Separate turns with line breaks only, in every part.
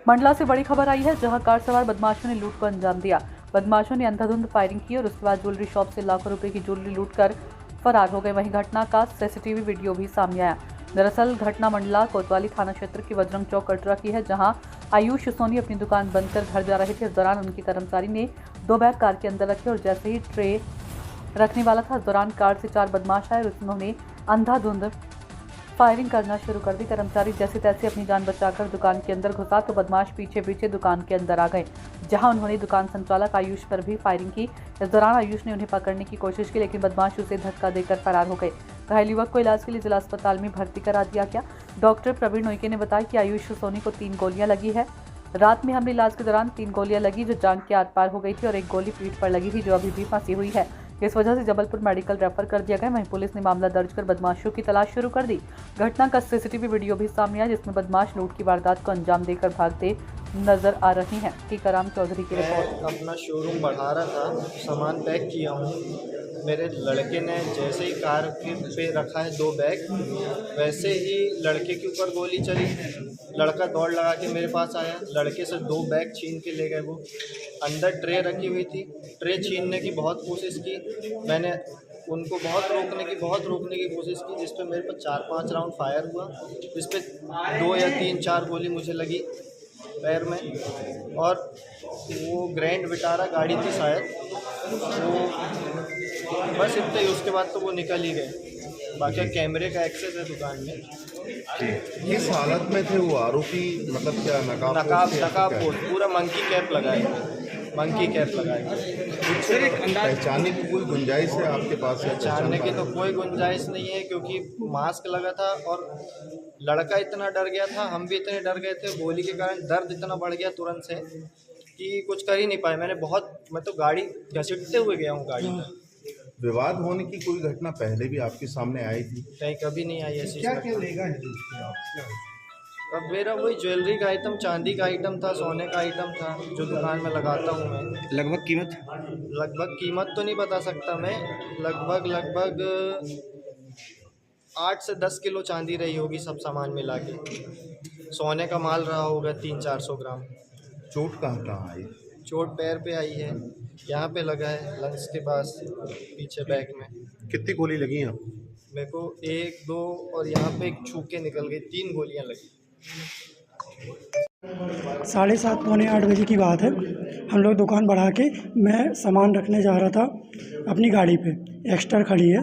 मंडला से बड़ी खबर आई है, जहां कार सवार बदमाशों ने लूट को अंजाम दिया। बदमाशों ने अंधाधुंध फायरिंग की और उसके बाद ज्वेलरी शॉप से लाखों रुपए की ज्वेलरी लूटकर फरार हो गए। वहीं घटना का सीसीटीवी वीडियो भी सामने आया। दरअसल घटना मंडला कोतवाली थाना क्षेत्र की बजरंग चौक कटरा की है, जहां आयुष सोनी अपनी दुकान बंद कर घर जा रहे थे। इस दौरान उनके कर्मचारी ने 2 बैग कार के अंदर रखे और जैसे ही ट्रे रखने वाला था, इस दौरान कार से 4 बदमाश आए और उन्होंने अंधाधुंध फायरिंग करना शुरू कर दी। कर्मचारी जैसे तैसे अपनी जान बचाकर दुकान के अंदर घुसा तो बदमाश पीछे पीछे दुकान के अंदर आ गए, जहां उन्होंने दुकान संचालक आयुष पर भी फायरिंग की। इस दौरान आयुष ने उन्हें पकड़ने की कोशिश की, लेकिन बदमाश उसे धक्का देकर फरार हो गए। घायल युवक को इलाज के लिए जिला अस्पताल में भर्ती करा दिया गया। डॉक्टर प्रवीण नोइके ने बताया कि आयुष सोनी को 3 गोलियां लगी है। रात में हमें इलाज के दौरान 3 गोलियां लगी, जो जान के आर पार हो गई थी, और 1 गोली पीठ पर लगी थी, जो अभी भी फंसी हुई है। इस वजह से जबलपुर मेडिकल रेफर कर दिया गया। वहीं पुलिस ने मामला दर्ज कर बदमाशों की तलाश शुरू कर दी। घटना का सीसीटीवी वीडियो भी सामने आया, जिसमें बदमाश लूट की वारदात को अंजाम देकर भागते नजर आ रहे हैं। टीकाराम चौधरी की रिपोर्ट।
मैं अपना शोरूम बढ़ा रहा था, सामान पैक किया हूँ। मेरे लड़के ने जैसे ही कार के पे रखा है 2 बैग, वैसे ही लड़के के ऊपर गोली चली। लड़का दौड़ लगा के मेरे पास आया, लड़के से 2 बैग छीन के ले गए। वो अंदर ट्रे रखी हुई थी, ट्रे छीनने की बहुत कोशिश की। मैंने उनको बहुत रोकने की कोशिश की, जिस पे मेरे पर 4-5 राउंड फायर हुआ, जिस पे 2 या 3-4 गोली मुझे लगी पैर में। और वो ग्रैंड विटारा गाड़ी थी शायद, वो बस इतना ही। उसके बाद तो वो निकल ही गए। बाकी कैमरे का एक्सेस है दुकान में।
किस हालत में थे वो आरोपी? मतलब क्या
नकाबपोश, पूरा मंकी कैप लगाए।
पहचानने की कोई गुंजाइश है आपके पास?
पहचानने की तो कोई गुंजाइश नहीं है, क्योंकि मास्क लगा था और लड़का इतना डर गया था, हम भी इतने डर गए थे। गोली के कारण दर्द इतना बढ़ गया तुरंत से कि कुछ कर ही नहीं पाए। मैं तो गाड़ी घसीटते हुए गया हूँ गाड़ी में।
विवाद होने की कोई घटना पहले भी आपके सामने आई थी?
कहीं कभी नहीं आई ऐसी।
क्या लेगा है
अब मेरा वही ज्वेलरी का आइटम, चांदी का आइटम था, सोने का आइटम था, जो दुकान में लगाता हूँ मैं। लगभग कीमत तो नहीं बता सकता मैं। लगभग 8 से 10 किलो चांदी रही होगी, सब सामान मिला के। सोने का माल रहा होगा 300-400 ग्राम।
चोट कहाँ आई?
चोट पैर पे आई है, यहाँ पे लगा है लंग्स के पास, पीछे बैक में।
कितनी गोली लगी आप?
मेरे को 1-2 और यहाँ पे एक छू के निकल गई, 3 गोलियाँ लगी।
7:30 पौने 8 बजे की बात है। हम लोग दुकान बढ़ा के मैं सामान रखने जा रहा था अपनी गाड़ी पे। एक्स्टर खड़ी है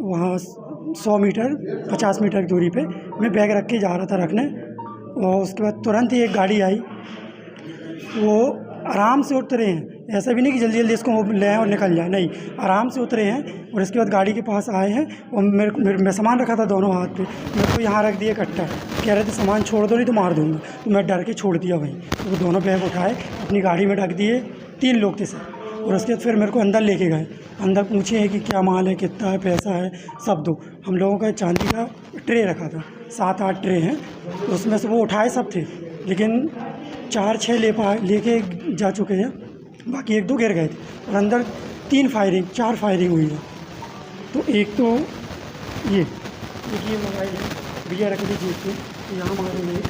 वहाँ 100 मीटर 50 मीटर की दूरी पे। मैं बैग रख के जा रहा था रखने, और उसके बाद तुरंत ही एक गाड़ी आई। वो आराम से उतरे हैं, ऐसा भी नहीं कि जल्दी जल्दी इसको ले आए और निकल जाए, नहीं, आराम से उतरे हैं। और इसके बाद गाड़ी के पास आए हैं और मैं सामान रखा था दोनों हाथ पे, मेरे को यहाँ रख दिया इकट्ठा। कह रहे थे सामान छोड़ दो नहीं तो मार दूँगा, तो मैं डर के छोड़ दिया वहीं। तो वो दोनों बैग उठाए अपनी गाड़ी में ढक दिए, 3 लोग थे सर। और उसके बाद फिर मेरे को अंदर लेके गए। अंदर पूछे हैं कि क्या माल है, कितना है, पैसा है, सब दो। हम लोगों का चांदी का ट्रे रखा था, 7-8 ट्रे हैं, तो उसमें से वो उठाए सब थे, लेकिन 4-6 लेके जा चुके हैं, बाकी 1-2 गिर गए थे। और अंदर 4 फायरिंग हुई है। तो एक तो ये मोबाइल है, भैया रख दी जेब पे, तो यहाँ मारे गए।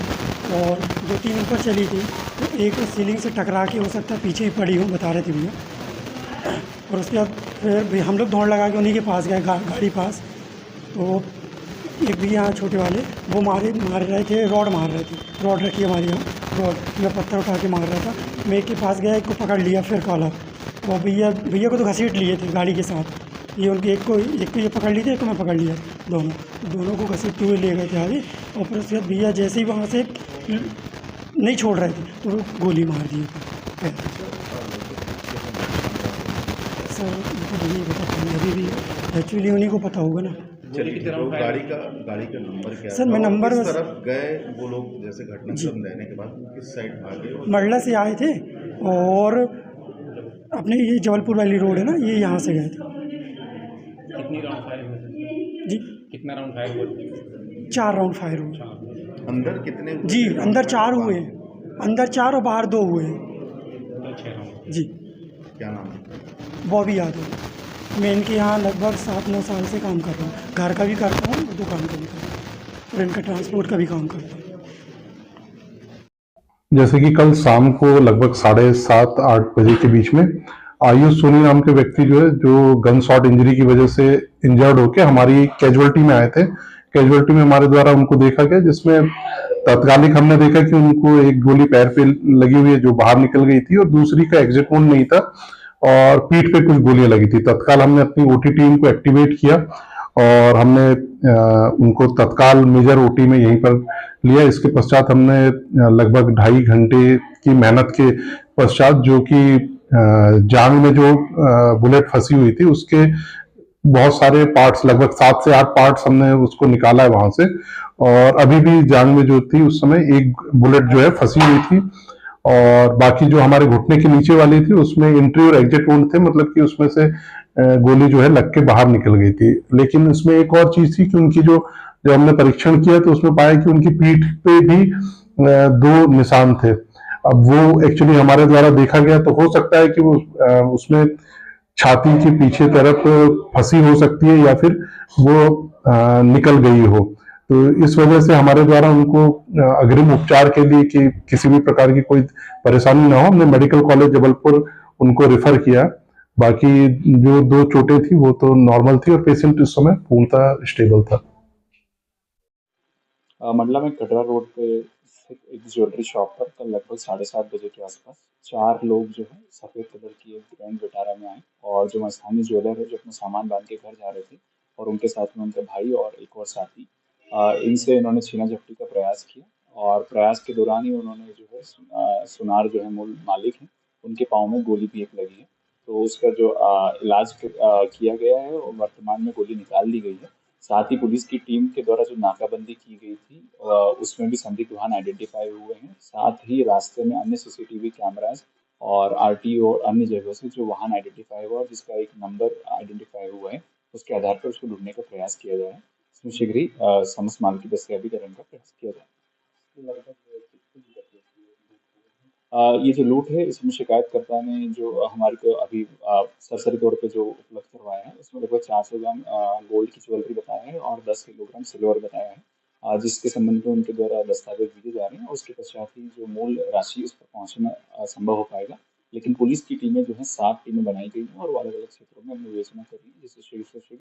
और 2-3 ऊपर चली थी, तो एक सीलिंग से टकरा के हो सकता है पीछे ही पड़ी हो, बता रहे थे भैया। और उसके बाद फिर हम लोग दौड़ लगा के उन्हीं के पास गए, गाड़ी पास। तो एक भैया यहाँ छोटे वाले, वो मार रहे थे, रॉड मार रहे थे। रॉड रखी है हमारे यहाँ, रॉड मैं पत्थर उठा के मार रहा था। मैं एक के पास गया, एक को पकड़ लिया, फिर कॉलर। और भैया को तो घसीट लिए थे गाड़ी के साथ। ये उनके एक को ये पकड़ लिए थे, एक को मैं पकड़ लिया, दोनों को घसीटते हुए ले गए थे आगे। और फिर उसके बाद भैया जैसे ही वहाँ से नहीं छोड़ रहे थे तो वो गोली मार दिए थे। सर उनको नहीं पता, अभी भी एक्चुअली उन्हीं को पता होगा ना।
गाड़ी का नंबर क्या?
सर मैं नंबर
किस तरफ गए वो लोग? जैसे घटना रहने के बाद किस साइड भागे?
मंडला से आए थे और अपने ये जबलपुर वाली रोड है ना, ये यहाँ से गए थे।
कितनी राउंड फायर हुए जी? कितना राउंड फायर हुआ?
4 राउंड फायर हुए।
अंदर कितने?
जी अंदर 4 हुए, अंदर 4 और बाहर 2 हुए जी।
क्या नाम है?
बॉबी यादव। मैं इनके यहाँ लगभग 7-9 साल से काम कर रहा हूँ। घर का भी करता हूँ, दुकान का भी करता हूँ, और इनका ट्रांसपोर्ट का भी काम करता हूँ।
जैसे कि कल शाम को लगभग 7:30-8 बजे के बीच में आयुष सोनी नाम के व्यक्ति जो है, जो गन शॉट इंजरी की वजह से इंजर्ड होकर हमारी कैजुअलिटी में आए थे। कैजुअलिटी में हमारे द्वारा उनको देखा गया, जिसमें तत्कालिक हमने देखा कि उनको एक गोली पैर पे लगी हुई है जो बाहर निकल गई थी, और दूसरी का एग्जिट वोंड नहीं था और पीठ पे कुछ गोलियां लगी थी। तत्काल हमने अपनी ओटी टीम को एक्टिवेट किया और हमने उनको तत्काल मेजर ओटी में यहीं पर लिया। इसके पश्चात हमने लगभग 2.5 घंटे की मेहनत के पश्चात, जो कि जांग में जो बुलेट फंसी हुई थी उसके बहुत सारे पार्ट्स, लगभग 7 से 8 पार्ट्स हमने उसको निकाला है वहां से। और अभी भी जांग में जो थी उस समय एक बुलेट जो है फंसी हुई थी, और बाकी जो हमारे घुटने के नीचे वाली थी उसमें एंट्री और एग्जिट वुंड थे, मतलब कि उसमें से गोली जो है लग के बाहर निकल गई थी। लेकिन इसमें एक और चीज थी कि उनकी जब हमने परीक्षण किया तो उसमें पाया कि उनकी पीठ पे भी 2 निशान थे। अब वो एक्चुअली हमारे द्वारा देखा गया, तो हो सकता है कि वो उसमें छाती के पीछे तरफ फंसी हो सकती है या फिर वो निकल गई हो। तो इस वजह से हमारे द्वारा उनको अग्रिम उपचार के लिए कि किसी भी प्रकार की कोई परेशानी ना हो, हमने मेडिकल कॉलेज जबलपुर उनको रेफर किया। बाकी जो 2 चोटें थी वो तो नॉर्मल थी और पेशेंट इस समय पूर्णतः स्टेबल था।
मंडला में कटरा रोड पे स्थित एक ज्वेलरी शॉप पर कल लगभग 7:30 बजे के आसपास 4 लोग जो है सफ़ेद कलर की एक ग्रैंड विटारा में आए, और जो स्थानीय ज्वेलर है जो अपना सामान बांध के घर जा रहे थे, और उनके साथ में उनका भाई और एक और साथी। इनसे इन्होंने छीना झपटी का प्रयास किया, और प्रयास के दौरान ही उन्होंने जो है सुनार जो है मूल मालिक हैं उनके पाँव में गोली भी एक लगी है। तो उसका जो इलाज किया गया है और वर्तमान में गोली निकाल दी गई है। साथ ही पुलिस की टीम के द्वारा जो नाकाबंदी की गई थी उसमें भी संदिग्ध वाहन आइडेंटिफाई हुए हैं। साथ ही रास्ते में अन्य सीसीटीवी कैमरास और आरटीओ और अन्य जगहों से जो वाहन आइडेंटिफाई हुआ और जिसका एक नंबर आइडेंटिफाई हुआ है, उसके आधार पर उसको ढूंढने का प्रयास किया जा रहा है। इसमें शीघ्र ही समस्त माल की दस्तयाबीकरण का प्रयास किया जाए। ये जो लूट है इसमें शिकायतकर्ता ने जो हमारे को अभी सरसरी तौर पे जो उपलब्ध करवाया है उसमें लगभग 400 ग्राम गोल्ड की ज्वेलरी बताया है और 10 किलोग्राम सिल्वर बताया है, जिसके संबंध में उनके द्वारा दस्तावेज दिए जा रहे हैं, और उसके पश्चात ही जो मूल राशि उस पर पहुंचना संभव हो पाएगा। लेकिन पुलिस की टीमें जो है 7 टीमें बनाई गई हैं और वो अलग अलग क्षेत्रों में अपनी विवेचना कर रही है, जिससे शीघ्र से शीघ्र